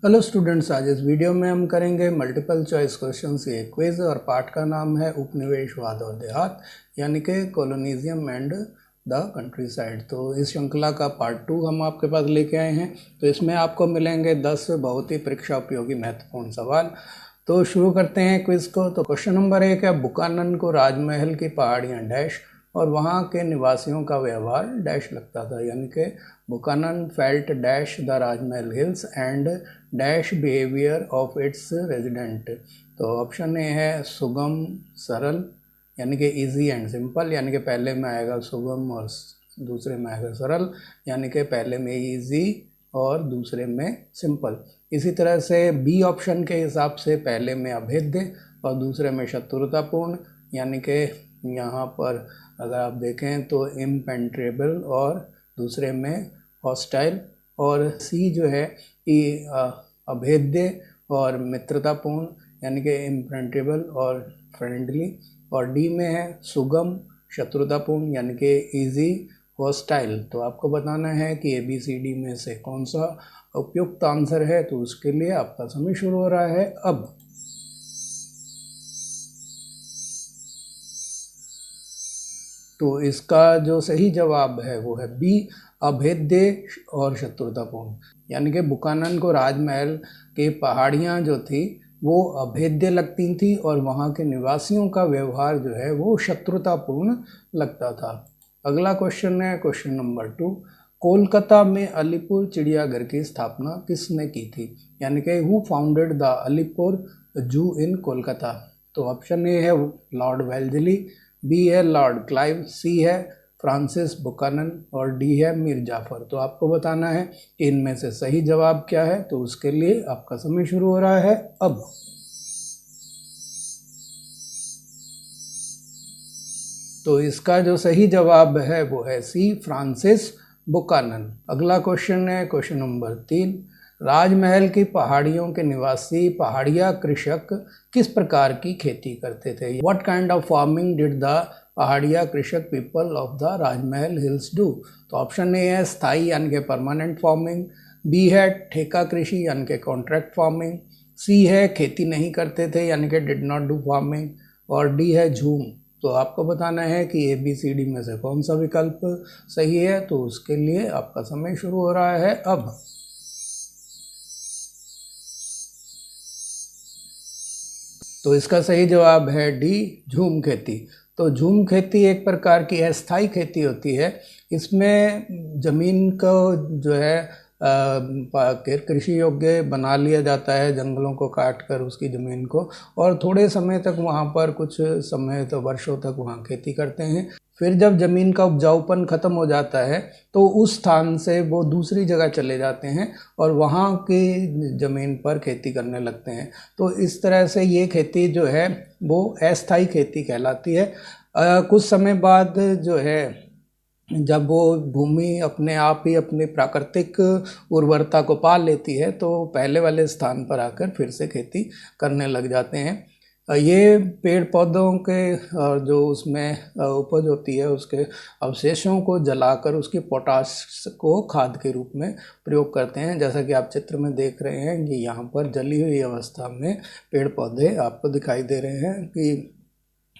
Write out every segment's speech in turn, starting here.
Hello students, आज इस video में हम करेंगे मल्टीपल चॉइस क्वेश्चन की एक क्विज और पार्ट का नाम है उपनिवेशवाद और देहात यानी कि colonialism and the country side. तो इस श्रृंखला का पार्ट 2 हम आपके पास लेके आए हैं। तो इसमें आपको मिलेंगे 10 बहुत ही परीक्षा उपयोगी महत्वपूर्ण सवाल। तो शुरू करते हैं क्विज को। तो क्वेश्चन नंबर 1 है, बुकानन को राजमहल की पहाड़ियाँ डैश और वहाँ के निवासियों का व्यवहार डैश लगता था, यानी कि Buchanan felt dash the Rajmahal hills and dash behaviour of its resident. तो ऑप्शन ए है सुगम सरल यानी कि इजी एंड सिंपल, यानी कि पहले में आएगा सुगम और दूसरे में आएगा सरल, यानी कि पहले में इजी और दूसरे में सिंपल। इसी तरह से बी ऑप्शन के हिसाब से पहले में अभेद्य और दूसरे में शत्रुतापूर्ण, यानी कि यहाँ पर अगर आप देखें तो इम्पेनेट्रेबल और दूसरे में हॉस्टाइल। और सी जो है कि अभेद्य और मित्रतापूर्ण, यानी कि इम्पेनेट्रेबल और फ्रेंडली। और डी में है सुगम शत्रुतापूर्ण, यानी कि इजी हॉस्टाइल। तो आपको बताना है कि ABCD में से कौन सा उपयुक्त आंसर है। तो उसके लिए आपका समय शुरू हो रहा है अब। तो इसका जो सही जवाब है वो है बी, अभेद्य और शत्रुतापूर्ण। यानी कि बुकानन को राजमहल के पहाड़ियाँ जो थी वो अभेद्य लगती थी और वहाँ के निवासियों का व्यवहार जो है वो शत्रुतापूर्ण लगता था। अगला क्वेश्चन है क्वेश्चन नंबर 2, कोलकाता में अलीपुर चिड़ियाघर की स्थापना किसने की थी, यानी कि हु फाउंडेड द अलीपुर जू इन कोलकाता। तो ऑप्शन ए है लॉर्ड वेल्जली, बी है लॉर्ड क्लाइव, सी है फ्रांसिस बुकानन और डी है मीर जाफर। तो आपको बताना है कि इनमें से सही जवाब क्या है। तो उसके लिए आपका समय शुरू हो रहा है अब। तो इसका जो सही जवाब है वो है सी, फ्रांसिस बुकानन। अगला क्वेश्चन है क्वेश्चन नंबर 3, राजमहल की पहाड़ियों के निवासी पहाड़िया कृषक किस प्रकार की खेती करते थे। What kind of farming did the Paharia कृषक people of the Rajmahal hills do. तो ऑप्शन ए है स्थाई यानी कि परमानेंट फार्मिंग, बी है ठेका कृषि यानी कि कॉन्ट्रैक्ट फार्मिंग, सी है खेती नहीं करते थे यानी कि डिड नॉट डू फार्मिंग, और डी है झूम। तो आपको बताना है कि ABCD में से कौन सा विकल्प सही है। तो उसके लिए आपका समय शुरू हो रहा है अब। तो इसका सही जवाब है डी, झूम खेती। तो झूम खेती एक प्रकार की अस्थायी खेती होती है। इसमें ज़मीन को जो है कृषि योग्य बना लिया जाता है, जंगलों को काट कर उसकी ज़मीन को, और थोड़े समय तक वहाँ पर कुछ समय तो वर्षों तक वहाँ खेती करते हैं। फिर जब ज़मीन का उपजाऊपन ख़त्म हो जाता है तो उस स्थान से वो दूसरी जगह चले जाते हैं और वहाँ की ज़मीन पर खेती करने लगते हैं। तो इस तरह से ये खेती जो है वो अस्थायी खेती कहलाती है। कुछ समय बाद जो है जब वो भूमि अपने आप ही अपनी प्राकृतिक उर्वरता को पा लेती है तो पहले वाले स्थान पर आकर फिर से खेती करने लग जाते हैं। ये पेड़ पौधों के जो उसमें उपज होती है उसके अवशेषों को जलाकर उसकी पोटाश को खाद के रूप में प्रयोग करते हैं। जैसा कि आप चित्र में देख रहे हैं कि यहाँ पर जली हुई अवस्था में पेड़ पौधे आपको दिखाई दे रहे हैं कि,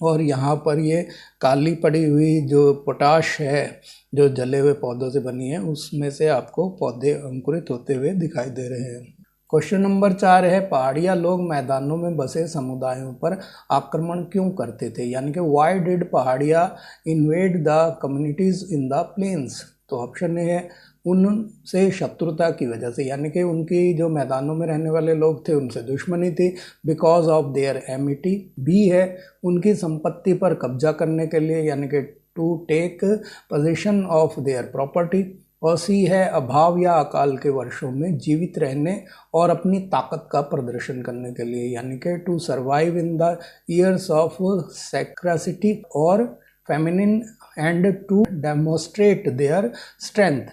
और यहाँ पर ये काली पड़ी हुई जो पोटाश है जो जले हुए पौधों से बनी है उसमें से आपको पौधे अंकुरित होते हुए दिखाई दे रहे हैं। क्वेश्चन नंबर 4 है, पहाड़िया लोग मैदानों में बसे समुदायों पर आक्रमण क्यों करते थे, यानी कि why did Paharia invade the communities in the plains. तो ऑप्शन ए है उनसे शत्रुता की वजह से, यानी कि उनकी जो मैदानों में रहने वाले लोग थे उनसे दुश्मनी थी, because of their amity. B है उनकी संपत्ति पर कब्जा करने के लिए, यानी कि to take position of their property. और सी है अभाव या अकाल के वर्षों में जीवित रहने और अपनी ताकत का प्रदर्शन करने के लिए, यानी कि to survive in the years of scarcity और feminine and to demonstrate their strength.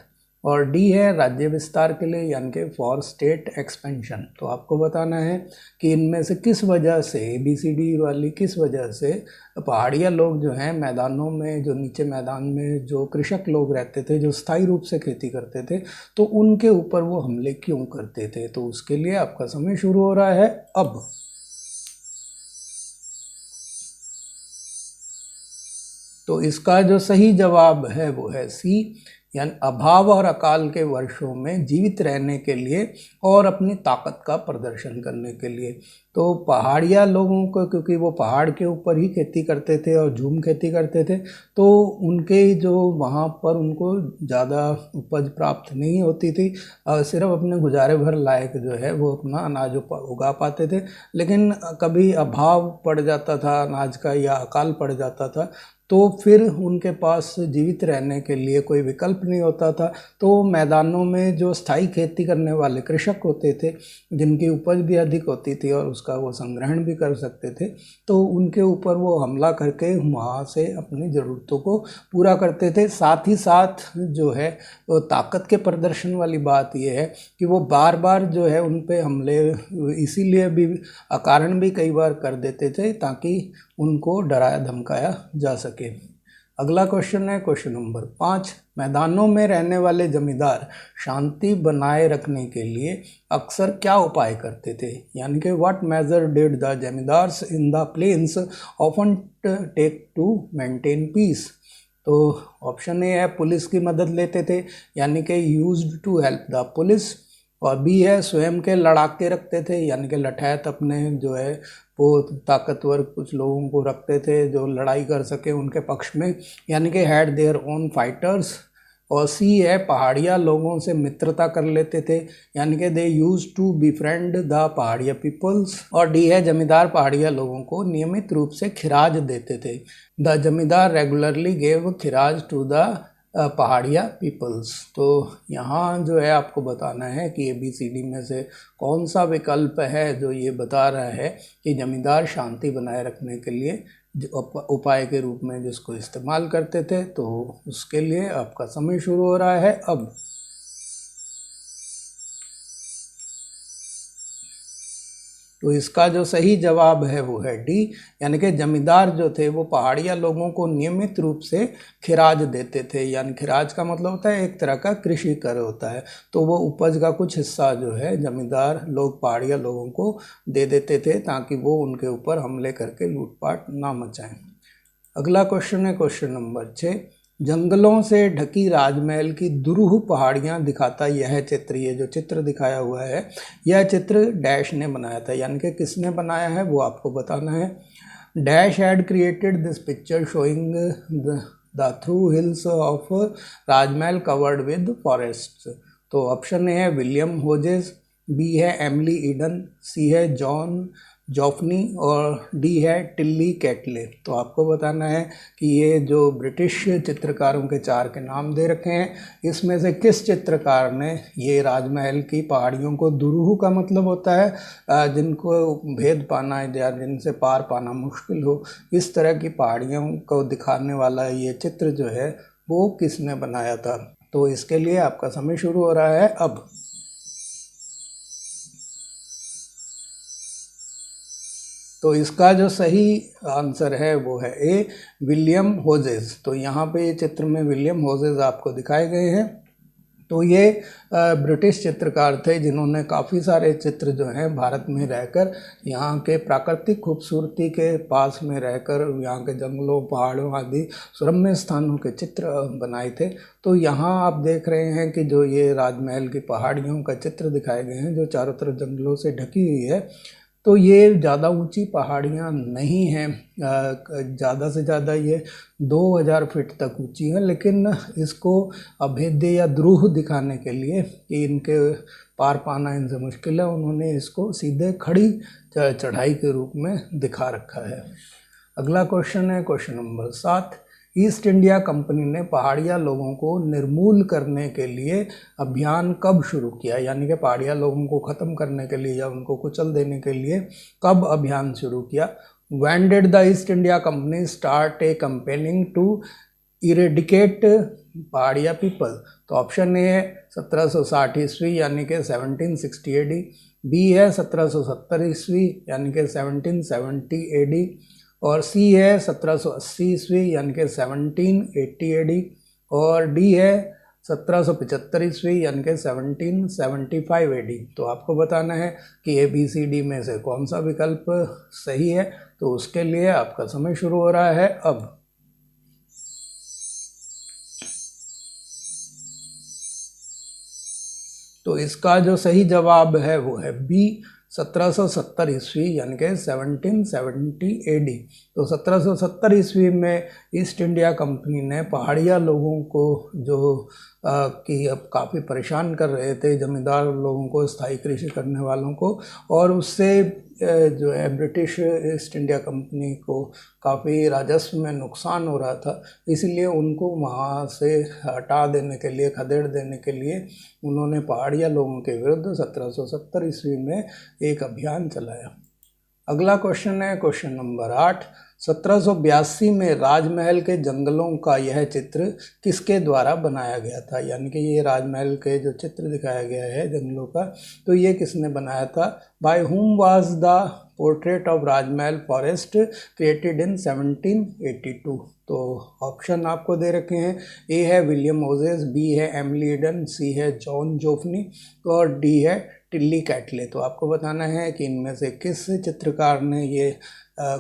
और डी है राज्य विस्तार के लिए, यानी कि फॉर स्टेट एक्सपेंशन। तो आपको बताना है कि इनमें से किस वजह से, ABCD वाली किस वजह से पहाड़िया लोग जो हैं मैदानों में, जो नीचे मैदान में जो कृषक लोग रहते थे, जो स्थायी रूप से खेती करते थे, तो उनके ऊपर वो हमले क्यों करते थे। तो उसके लिए आपका समय शुरू हो रहा है अब। तो इसका जो सही जवाब है वो है सी, यानी अभाव और अकाल के वर्षों में जीवित रहने के लिए और अपनी ताकत का प्रदर्शन करने के लिए। तो पहाड़िया लोगों को, क्योंकि वो पहाड़ के ऊपर ही खेती करते थे और झूम खेती करते थे, तो उनके जो वहाँ पर उनको ज़्यादा उपज प्राप्त नहीं होती थी, सिर्फ अपने गुजारे भर लायक जो है वो अपना अनाज उगा पाते थे। लेकिन कभी अभाव पड़ जाता था अनाज का या अकाल पड़ जाता था, तो फिर उनके पास जीवित रहने के लिए कोई विकल्प नहीं होता था। तो मैदानों में जो स्थायी खेती करने वाले कृषक होते थे, जिनकी उपज भी अधिक होती थी और उसका वो संग्रहण भी कर सकते थे, तो उनके ऊपर वो हमला करके वहाँ से अपनी ज़रूरतों को पूरा करते थे। साथ ही साथ जो है वो ताकत के प्रदर्शन वाली बात ये है कि वो बार बार जो है उन पे हमले इसीलिए भी अकारण भी कई बार कर देते थे ताकि उनको डराया धमकाया जा सके। अगला क्वेश्चन है क्वेश्चन नंबर 5। मैदानों में रहने वाले जमींदार शांति बनाए रखने के लिए अक्सर क्या उपाय करते थे, यानी कि what major did the zamindars in the plains often take to maintain peace. तो ऑप्शन ए है पुलिस की मदद लेते थे, यानी कि used to help the police. और बी है स्वयं के लड़ाके रखते थे, यानी कि लठैत अपने जो है वो ताकतवर कुछ लोगों को रखते थे जो लड़ाई कर सके उनके पक्ष में, यानी कि हैड देयर ओन फाइटर्स। और सी है पहाड़िया लोगों से मित्रता कर लेते थे, यानी कि they use to befriend the Paharia peoples. और डी है जमींदार पहाड़िया लोगों को नियमित रूप से खिराज देते थे। द जमींदार रेगुलरली गेव खिराज टू द पहाड़िया पीपल्स। तो यहाँ जो है आपको बताना है कि ABCD में से कौन सा विकल्प है जो ये बता रहा है कि जमींदार शांति बनाए रखने के लिए उपाय के रूप में जिसको इस्तेमाल करते थे। तो उसके लिए आपका समय शुरू हो रहा है अब। तो इसका जो सही जवाब है वो है डी, यानी कि जमींदार जो थे वो पहाड़िया लोगों को नियमित रूप से खिराज देते थे। यानी खिराज का मतलब होता है एक तरह का कृषि कर होता है, तो वो उपज का कुछ हिस्सा जो है जमींदार लोग पहाड़िया लोगों को दे देते थे ताकि वो उनके ऊपर हमले करके लूटपाट ना मचाएं। अगला क्वेश्चन है क्वेश्चन नंबर 6। जंगलों से ढकी राजमहल की दुरूह पहाड़ियां दिखाता यह चित्र, ये जो चित्र दिखाया हुआ है यह चित्र डैश ने बनाया था, यानी कि किसने बनाया है वो आपको बताना है। Dash had created this picture showing the through hills of Rajmahal covered with forest. तो ऑप्शन ए है विलियम होजेस, बी है एमिली ईडन, सी है जॉन जॉफनी और डी है टिल्ली कैटले। तो आपको बताना है कि ये जो ब्रिटिश चित्रकारों के 4 के नाम दे रखे हैं इसमें से किस चित्रकार ने ये राजमहल की पहाड़ियों को, दुरूह का मतलब होता है जिनको भेद पाना या जिनसे पार पाना मुश्किल हो, इस तरह की पहाड़ियों को दिखाने वाला ये चित्र जो है वो किसने बनाया था। तो इसके लिए आपका समय शुरू हो रहा है अब। तो इसका जो सही आंसर है वो है ए, विलियम होजेस। तो यहाँ पे चित्र में विलियम होजेस आपको दिखाए गए हैं। तो ये ब्रिटिश चित्रकार थे जिन्होंने काफ़ी सारे चित्र जो हैं भारत में रहकर, यहाँ के प्राकृतिक खूबसूरती के पास में रहकर यहाँ के जंगलों पहाड़ों आदि सुरम्य स्थानों के चित्र बनाए थे। तो यहाँ आप देख रहे हैं कि जो ये राजमहल की पहाड़ियों का चित्र दिखाए गए हैं जो चारों तरफ जंगलों से ढकी हुई है, तो ये ज़्यादा ऊंची पहाड़ियाँ नहीं हैं, ज़्यादा से ज़्यादा ये 2000 फीट तक ऊंची है, लेकिन इसको अभेद्य या द्रोह दिखाने के लिए कि इनके पार पाना इनसे मुश्किल है, उन्होंने इसको सीधे खड़ी चढ़ाई के रूप में दिखा रखा है। अगला क्वेश्चन है question number 7। East India company ने पहाड़िया लोगों को निर्मूल करने के लिए अभियान कब शुरू किया, यानी कि पहाड़िया लोगों को ख़त्म करने के लिए या उनको कुचल देने के लिए कब अभियान शुरू किया। When did the East India Company start a campaigning to eradicate Paharia people, तो ऑप्शन ए है 1760 ईस्वी यानी कि 1760 एडी, बी है 1770 ईस्वी यानी कि 1770 एडी, और सी है 1780 ईस्वी यानी कि 1780 एडी, और डी है 1775 ईस्वी यानी कि 1775 एडी। तो आपको बताना है कि ए बी सी डी में से कौन सा विकल्प सही है। तो उसके लिए आपका समय शुरू हो रहा है अब। तो इसका जो सही जवाब है वो है बी 1770 ईस्वी यानी कि 1770 एडी। तो 1770 ईस्वी में ईस्ट इंडिया कंपनी ने पहाड़िया लोगों को जो कि अब काफ़ी परेशान कर रहे थे, जमींदार लोगों को, स्थायी कृषि करने वालों को, और उससे जो है ब्रिटिश ईस्ट इंडिया कंपनी को काफ़ी राजस्व में नुकसान हो रहा था। इसलिए उनको वहाँ से हटा देने के लिए, खदेड़ देने के लिए उन्होंने पहाड़िया लोगों के विरुद्ध 1770 ईस्वी में एक अभियान चलाया। अगला क्वेश्चन है क्वेश्चन नंबर 8। 1782 में राजमहल के जंगलों का यह चित्र किसके द्वारा बनाया गया था? यानी कि ये राजमहल के जो चित्र दिखाया गया है जंगलों का, तो ये किसने बनाया था? By whom was the portrait of Rajmahal forest created in 1782? तो ऑप्शन आपको दे रखे हैं, ए है विलियम मोजेस, बी है एमिली ईडन, सी है जॉन जोफनी, और डी है टिल्ली कैटले। तो आपको बताना है कि इनमें से किस चित्रकार ने ये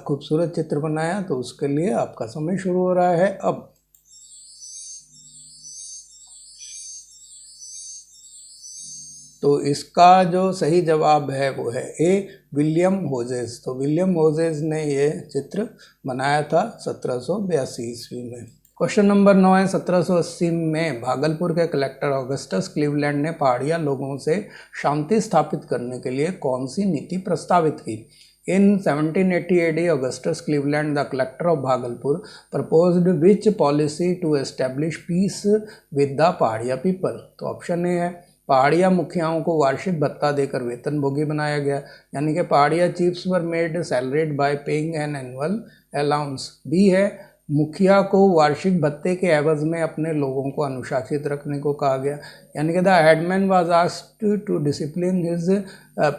खूबसूरत चित्र बनाया। तो उसके लिए आपका समय शुरू हो रहा है अब। तो इसका जो सही जवाब है वो है ए विलियम होजेस। तो विलियम होजेस ने ये चित्र बनाया था 1782 ईस्वी में। क्वेश्चन नंबर 9 है 1780 में भागलपुर के कलेक्टर ऑगस्टस क्लीवलैंड ने पहाड़िया लोगों से शांति स्थापित करने के लिए कौन सी नीति प्रस्तावित की? In 1780 AD, Augustus Cleveland, the collector of Bhagalpur, proposed which policy to establish peace with the Pahadiya people? तो ऑप्शन ए है पहाड़िया मुखियाओं को वार्षिक भत्ता देकर वेतनभोगी बनाया गया, यानी कि Paharia chiefs were made salaried by paying an annual allowance. B है मुखिया को वार्षिक भत्ते के एवज में अपने लोगों को अनुशासित रखने को कहा गया, यानी कि the headman was asked to discipline his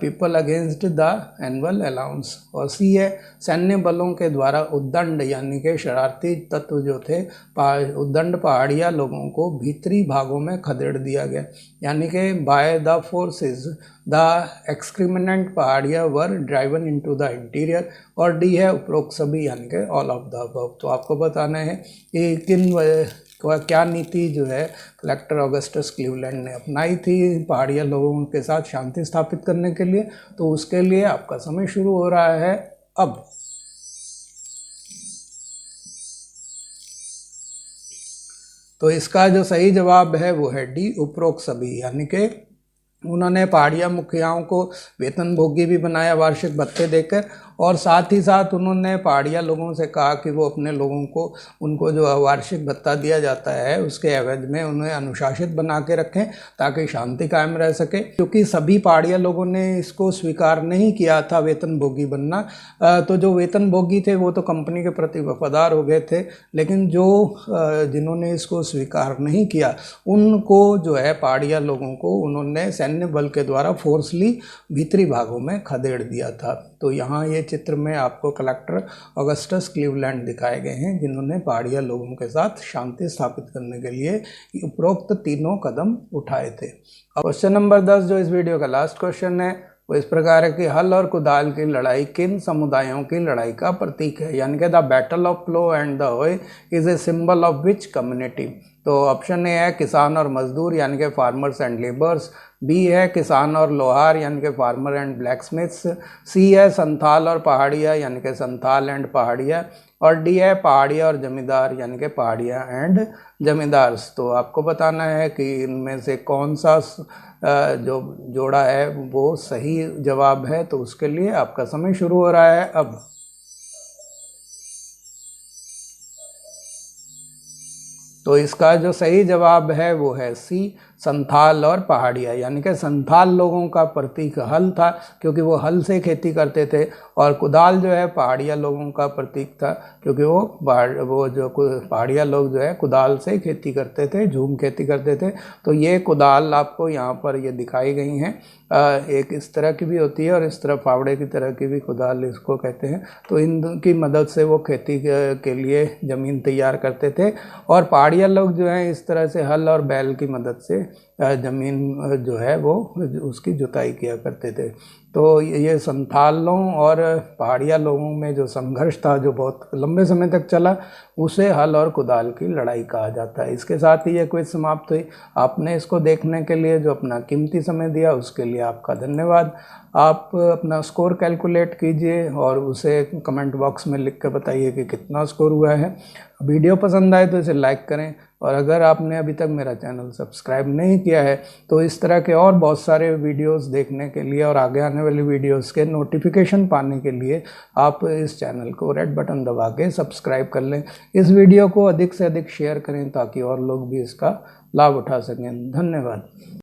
people against the annual allowance. और सी है सैन्य बलों के द्वारा उद्दंड यानी कि शरारती तत्व जो थे उद्दंड पहाड़िया लोगों को भीतरी भागों में खदेड़ दिया गया, यानी कि by the forces the exterminated Paharia were driven into the interior. और डी है उपरोक्त सभी यानी कि ऑल ऑफ द अबव। तो आपको बताना है कि क्या नीति जो है कलेक्टर ऑगस्टस क्लीवलैंड ने अपनाई थी पहाड़िया लोगों के साथ शांति स्थापित करने के लिए। तो उसके लिए आपका समय शुरू हो रहा है अब। तो इसका जो सही जवाब है वो है डी उपरोक्त सभी, यानी कि उन्होंने पहाड़िया मुखियाओं को वेतनभोगी भी बनाया वार्षिक भत्ते देकर, और साथ ही साथ उन्होंने पहाड़िया लोगों से कहा कि वो अपने लोगों को उनको जो वार्षिक भत्ता दिया जाता है उसके एवज में उन्हें अनुशासित बना के रखें ताकि शांति कायम रह सके। क्योंकि सभी पहाड़िया लोगों ने इसको स्वीकार नहीं किया था वेतनभोगी बनना, तो जो वेतनभोगी थे वो तो कंपनी के प्रति वफादार हो गए थे, लेकिन जो जिन्होंने इसको स्वीकार नहीं किया उनको जो है पहाड़िया लोगों को उन्होंने सैन्य बल के द्वारा फोर्सली भीतरी भागों में खदेड़ दिया था। तो यहाँ ये चित्र में आपको कलेक्टर ऑगस्टस क्लीवलैंड दिखाए गए हैं जिन्होंने पहाड़िया लोगों के साथ शांति स्थापित करने के लिए उपरोक्त तीनों कदम उठाए थे। क्वेश्चन नंबर 10 जो इस वीडियो का लास्ट क्वेश्चन है वो इस प्रकार है कि हल और कुदाल की लड़ाई किन समुदायों की लड़ाई का प्रतीक है? यानी कि the battle of plough and the hoe is a symbol of which community? तो ऑप्शन ए है किसान और मजदूर यानी कि फार्मर्स एंड लेबर्स, बी है किसान और लोहार यानी कि फार्मर एंड ब्लैकस्मिथ्स, सी है संथाल और पहाड़िया यानी कि संथाल एंड पहाड़िया, और डी है पहाड़िया और जमींदार यानी कि पहाड़िया एंड जमींदार्स। तो आपको बताना है कि इनमें से कौन सा जो जोड़ा है वो सही जवाब है। तो उसके लिए आपका समय शुरू हो रहा है अब। तो इसका जो सही जवाब है वो है सी संथाल और पहाड़िया, यानी कि संथाल लोगों का प्रतीक हल था क्योंकि वो हल से खेती करते थे, और कुदाल जो है पहाड़िया लोगों का प्रतीक था क्योंकि वो जो पहाड़िया लोग जो है कुदाल से खेती करते थे, झूम खेती करते थे। तो ये कुदाल आपको यहाँ पर ये दिखाई गई हैं, एक इस तरह की भी होती है और इस तरह फावड़े की तरह की भी कुदाल इसको कहते हैं। तो इनकी मदद से वो खेती के लिए ज़मीन तैयार करते थे, और पहाड़िया लोग जो हैं इस तरह से हल और बैल की मदद से ज़मीन जो है वो उसकी जुताई किया करते थे। तो ये संथालों और पहाड़िया लोगों में जो संघर्ष था जो बहुत लंबे समय तक चला, उसे हल और कुदाल की लड़ाई कहा जाता है। इसके साथ ही ये क्विज समाप्त हुई। आपने इसको देखने के लिए जो अपना कीमती समय दिया उसके लिए आपका धन्यवाद। आप अपना स्कोर कैलकुलेट कीजिए और उसे कमेंट बॉक्स में लिख कर बताइए कि कितना स्कोर हुआ है। वीडियो पसंद आए तो इसे लाइक करें, और अगर आपने अभी तक मेरा चैनल सब्सक्राइब नहीं किया है तो इस तरह के और बहुत सारे वीडियोस देखने के लिए और आगे आने वाली वीडियोस के नोटिफिकेशन पाने के लिए आप इस चैनल को रेड बटन दबा के सब्सक्राइब कर लें। इस वीडियो को अधिक से अधिक शेयर करें ताकि और लोग भी इसका लाभ उठा सकें। धन्यवाद।